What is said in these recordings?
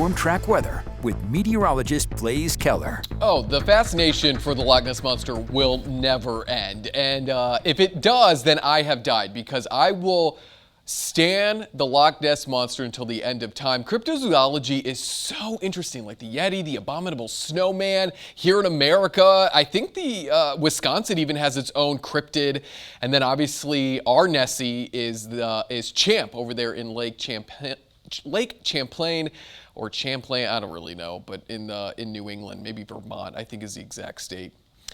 Storm track weather with meteorologist Blaze Keller. Oh, the fascination for the Loch Ness Monster will never end. And if it does, then I have died, because I will stan the Loch Ness Monster until the end of time. Cryptozoology is so interesting, like the Yeti, the abominable snowman. Here in America, I think the Wisconsin even has its own cryptid. And then obviously our Nessie is Champ over there in Lake Champlain. Or Champlain, I don't really know, but in New England, maybe Vermont, I think is the exact state.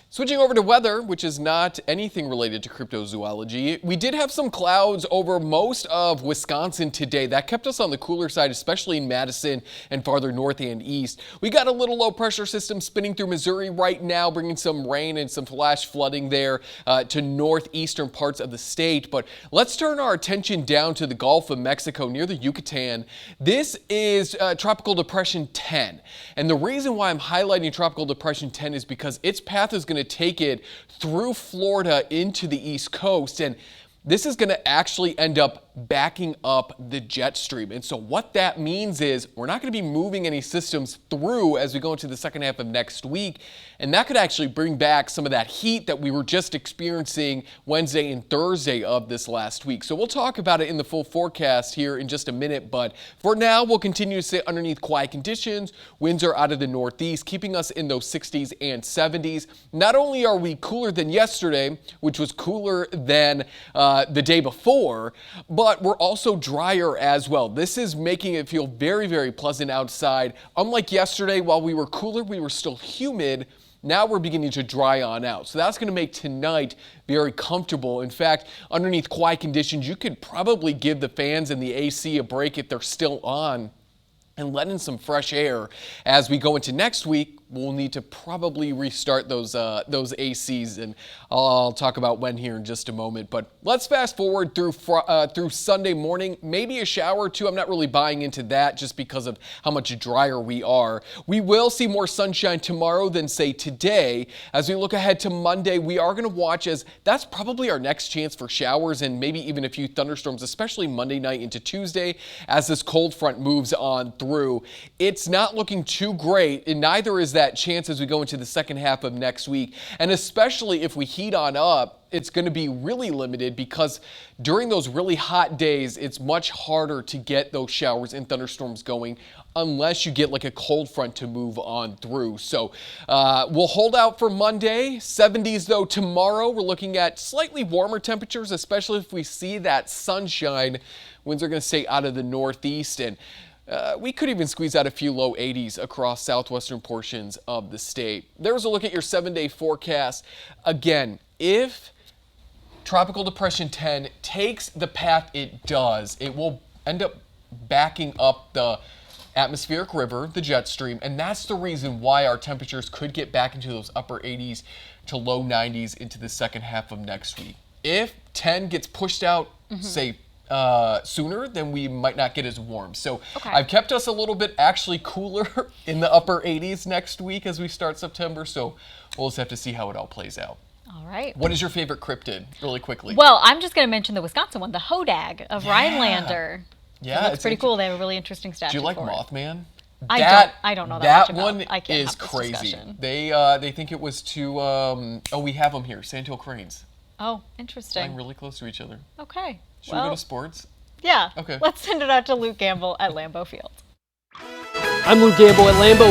Switching over to weather, which is not anything related to cryptozoology, we did have some clouds over most of Wisconsin today. That kept us on the cooler side, especially in Madison and farther north and east. We got a little low pressure system spinning through Missouri right now, bringing some rain and some flash flooding there to northeastern parts of the state. But let's turn our attention down to the Gulf of Mexico near the Yucatan. This is Tropical Depression 10. And the reason why I'm highlighting Tropical Depression 10 is because its path is going to take it through Florida into the East Coast, and this is going to actually end up backing up the jet stream. And so what that means is we're not going to be moving any systems through as we go into the second half of next week. And that could actually bring back some of that heat that we were just experiencing Wednesday and Thursday of this last week. So we'll talk about it in the full forecast here in just a minute. But for now, we'll continue to sit underneath quiet conditions. Winds are out of the northeast, keeping us in those 60s and 70s. Not only are we cooler than yesterday, which was cooler than the day before, but we're also drier as well. This is making it feel very, very pleasant outside. Unlike yesterday, while we were cooler, we were still humid. Now we're beginning to dry on out. So that's going to make tonight very comfortable. In fact, underneath quiet conditions, you could probably give the fans and the AC a break if they're still on and let in some fresh air. As we go into next week, we'll need to probably restart those ACs, and I'll talk about when here in just a moment. But let's fast forward through Sunday morning. Maybe a shower or two. I'm not really buying into that just because of how much drier we are. We will see more sunshine tomorrow than, say, today. As we look ahead to Monday, we are going to watch, as that's probably our next chance for showers and maybe even a few thunderstorms, especially Monday night into Tuesday as this cold front moves on through. It's not looking too great, and neither is that chance as we go into the second half of next week. And especially if we heat on up, it's going to be really limited, because during those really hot days, it's much harder to get those showers and thunderstorms going unless you get like a cold front to move on through. So we'll hold out for Monday. 70s though tomorrow. We're looking at slightly warmer temperatures, especially if we see that sunshine. Winds are going to stay out of the northeast, and we could even squeeze out a few low 80s across southwestern portions of the state. There's a look at your 7-day forecast. Again, if Tropical Depression 10 takes the path it does, it will end up backing up the atmospheric river, the jet stream, and that's the reason why our temperatures could get back into those upper 80s to low 90s into the second half of next week. If 10 gets pushed out, say, sooner, then we might not get as warm. So I've kept us a little bit actually cooler in the upper 80s next week as we start September. So we'll just have to see how it all plays out. All right. What is your favorite cryptid, really quickly? Well, I'm just going to mention the Wisconsin one, the Hodag of Rhinelander. Yeah, it's pretty cool. They have a really interesting statue. Do you like for Mothman? I don't know that much about. That I one can't is have this crazy. discussion. They think it was to we have them here, sandhill cranes. Oh, interesting. Flying really close to each other. Okay. Should we go to sports? Yeah. Okay. Let's send it out to Luke Gamble at Lambeau Field. I'm Luke Gamble at Lambeau.